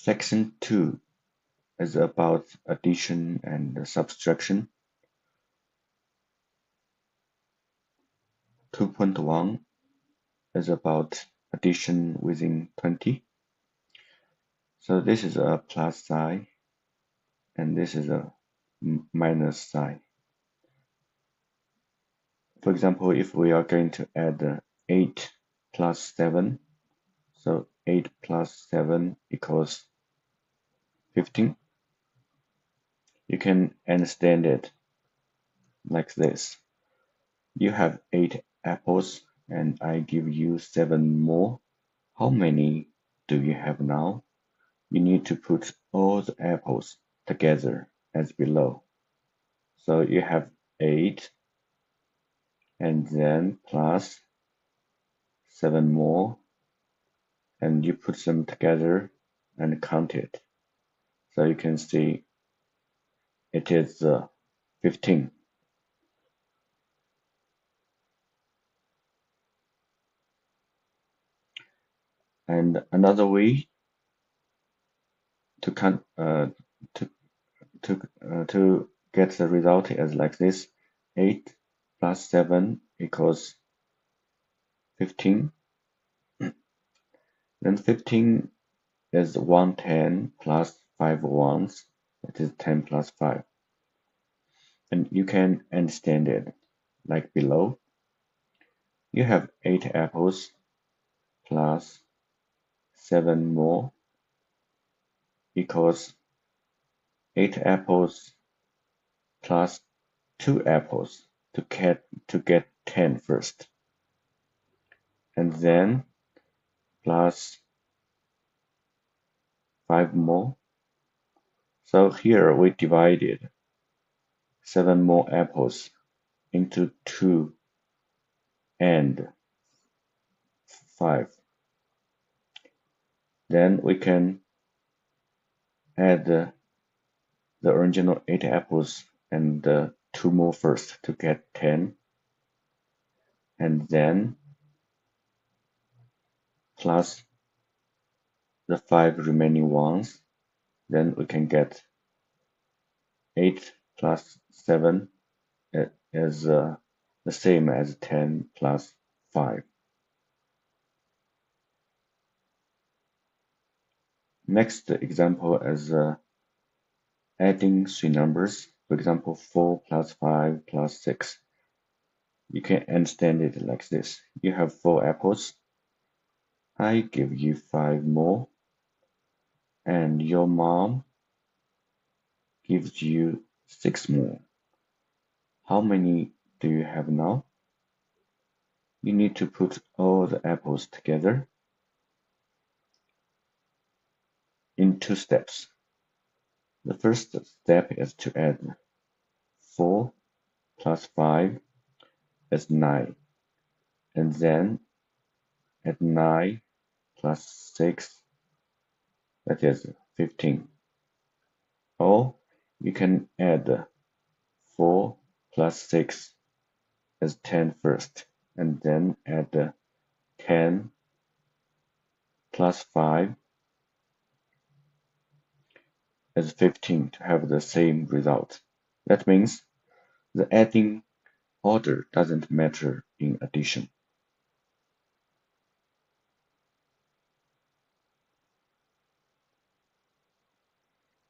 Section 2 is about addition and subtraction. 2.1 is about addition within 20. So this is a plus sign and this is a minus sign. For example, if we are going to add 8 plus 7, so 8 plus 7 equals 15. You can understand it like this. You have 8 apples and I give you 7 more. How many do you have now? You need to put all the apples together as below. So you have 8 and then plus 7 more, and you put them together and count it. So you can see it is 15. And another way to get the result is like this: 8 plus 7 equals 15. Then 15 is 110 plus 5 ones. That is 10 plus 5. And you can understand it like below. You have 8 apples plus 7 more equals 8 apples plus 2 apples to get 10 first. And then plus 5 more. So here we divided 7 more apples into 2 and 5. Then we can add the original 8 apples and 2 more first to get 10. And then plus the 5 remaining ones. Then we can get 8 plus 7 is the same as 10 plus 5. Next example is adding 3 numbers. For example, 4 plus 5 plus 6. You can understand it like this. You have 4 apples. I give you 5 more. And your mom gives you 6 more. How many do you have now? You need to put all the apples together in 2 steps. The first step is to add 4 plus 5 is 9, and then add 9 plus 6, that is 15. Or you can add 4 plus 6 is 10 first, and then add 10 plus 5 is 15 to have the same result. That means the adding order doesn't matter in addition.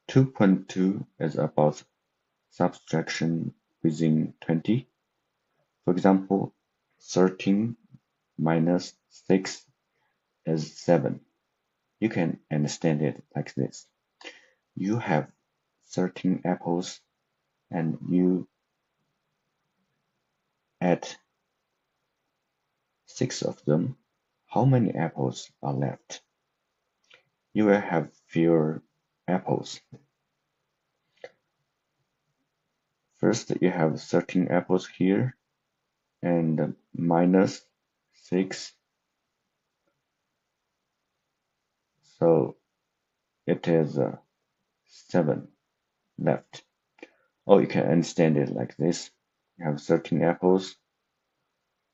(2.2) is about subtraction within 20. For example, 13 minus 6 is 7. You can understand it like this. You have 13 apples and you add 6 of them. How many apples are left? You will have fewer apples. First, you have 13 apples here and minus 6. So it is 7 left. Or you can understand it like this. You have 13 apples.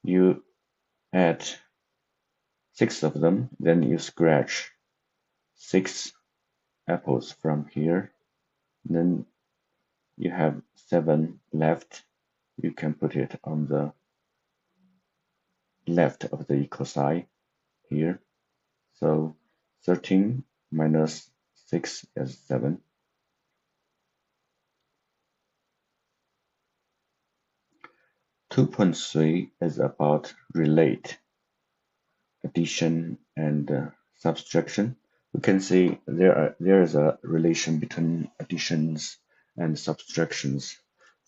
You add 6 of them, then you scratch 6 apples from here. Then you have 7 left. You can put it on the left of the equal sign here. So 13 minus 6 is 7. 2.3 is about relate, addition, and subtraction. We can see there is a relation between additions and subtractions.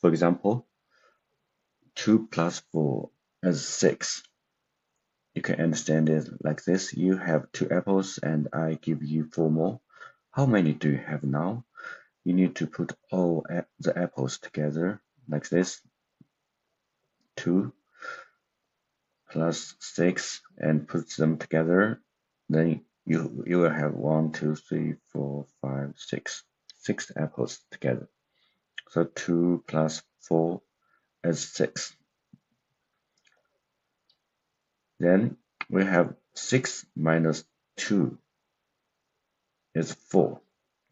For example, 2 plus 4 is 6. You can understand it like this. You have 2 apples and I give you 4 more. How many do you have now? You need to put all the apples together like this. 2 plus 6 and put them together. Then you will have 1, 2, 3, 4, 5, 6. 6 apples together. So 2 plus 4 is 6. Then we have 6 minus 2 is 4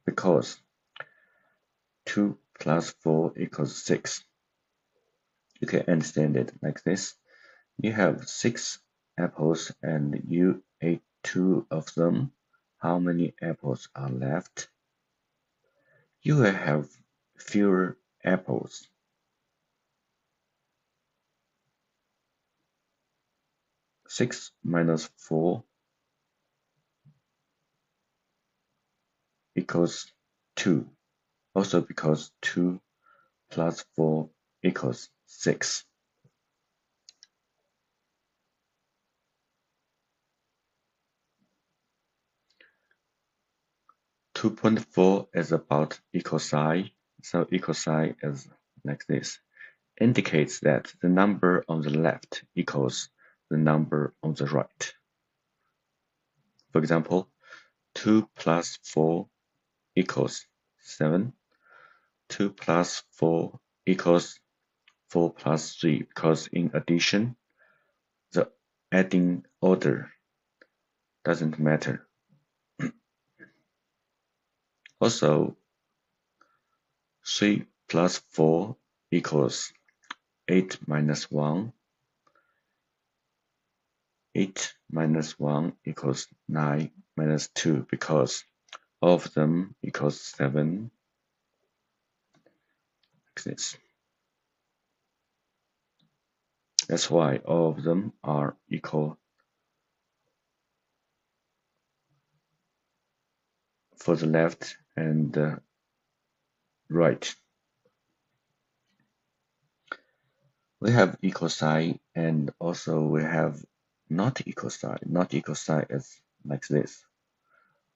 because 2 plus 4 equals 6. You can understand it like this. You have 6 apples and you ate 2 of them. How many apples are left? You will have fewer apples. Six minus 4 equals 2. Also because 2 plus 4 equals 6. Two point four is about equal sign. So equal sign is like this. Indicates that the number on the left equals the number on the right. For example, 2 plus 4 equals 7. 2 plus 4 equals 4 plus 3 because in addition, the adding order doesn't matter. Also, 3 plus 4 equals 8 minus 1. 8 minus 1 equals 9 minus 2 because all of them equals 7. Like this. That's why all of them are equal for the left and the right. We have equal sign and also we have not equal sign. Not equal sign is like this.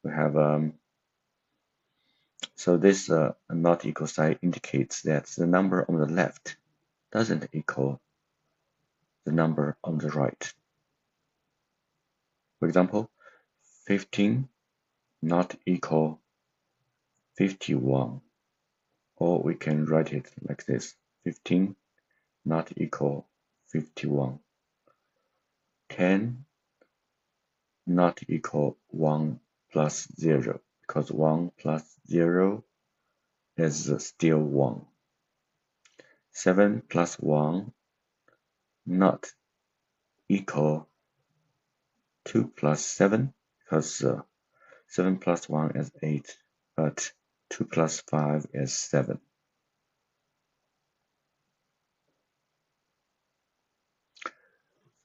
We have so this not equal sign indicates that the number on the left doesn't equal the number on the right. For example, 15 not equal 51, or we can write it like this: 15 not equal 51. 10 not equal 1 plus 0 because 1 plus 0 is still 1. 7 plus 1 not equal 2 plus 7 because 7 plus 1 is 8, but 2 plus 5 is 7.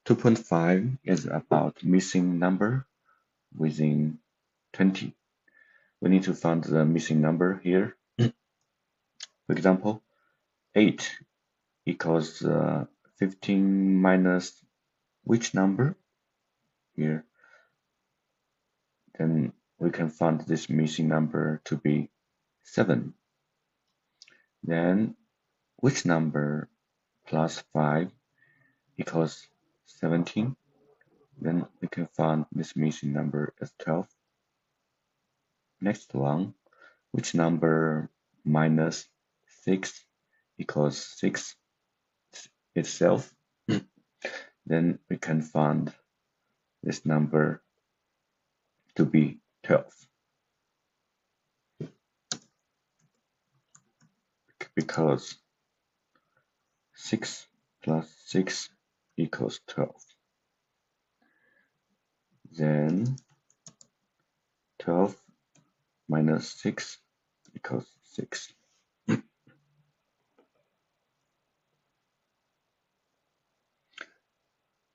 Two point five is about missing number within 20. We need to find the missing number here. For example, 8 equals 15 minus which number? Here. Then we can find this missing number to be 7. Then which number plus 5 equals 17? Then we can find this missing number as 12. Next one, which number minus 6 equals 6 itself? Then we can find this number to be 12. because 6 plus 6 equals 12. Then 12 minus 6 equals 6.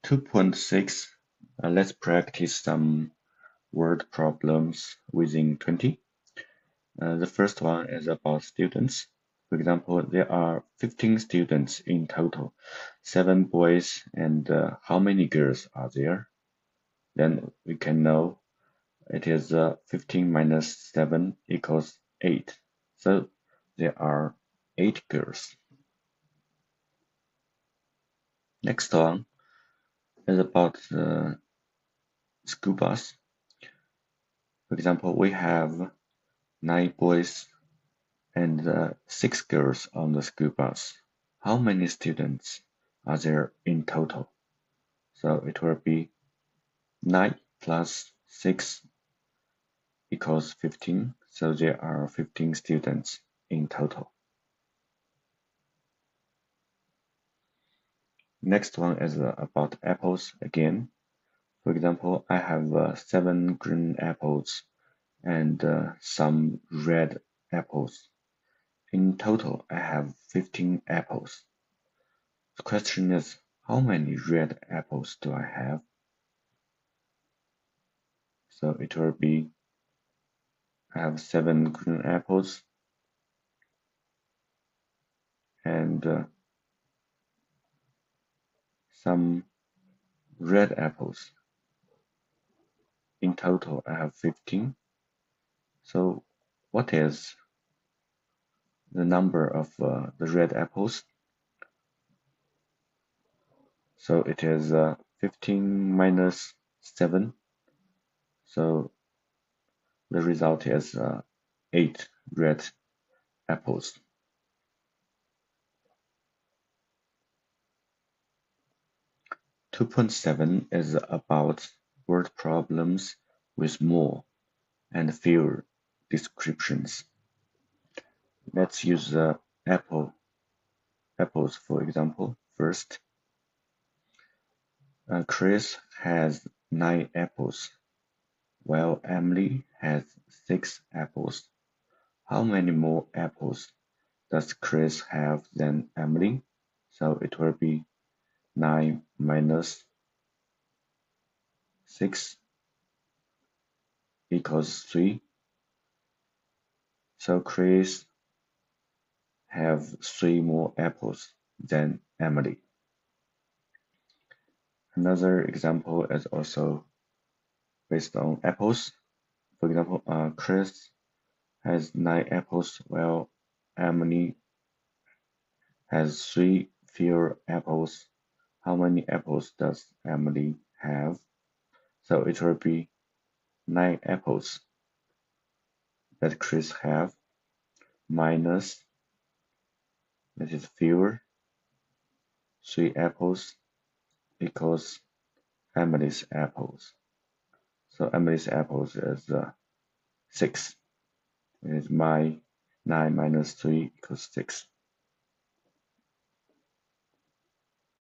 2.6. Let's practice some word problems within 20. The first one is about students. For example, there are 15 students in total, 7 boys, and how many girls are there? Then we can know it is 15 minus 7 equals 8. So there are 8 girls. Next one is about the school bus. For example, we have 9 boys and 6 girls on the school bus. How many students are there in total? So it will be 9 plus 6 equals 15. So there are 15 students in total. Next one is about apples again. For example, I have 7 green apples and some red apples. In total, I have 15 apples. The question is, how many red apples do I have? So it will be, I have 7 green apples and some red apples. In total, I have 15. So what is the number of the red apples? So it is 15 minus 7. So the result is 8 red apples. 2.7 is about word problems with more and fewer descriptions. Let's use apples for example. First, Chris has 9 apples, while Emily has 6 apples. How many more apples does Chris have than Emily? So it will be 9 minus 6 equals 3. So Chris have 3 more apples than Emily. Another example is also based on apples. For example, Chris has 9 apples while Emily has 3 fewer apples. How many apples does Emily have? So it will be 9 apples that Chris have minus, that is fewer, 3 apples equals Emily's apples. So Emily's apples is 6. It is my 9 minus 3 equals 6.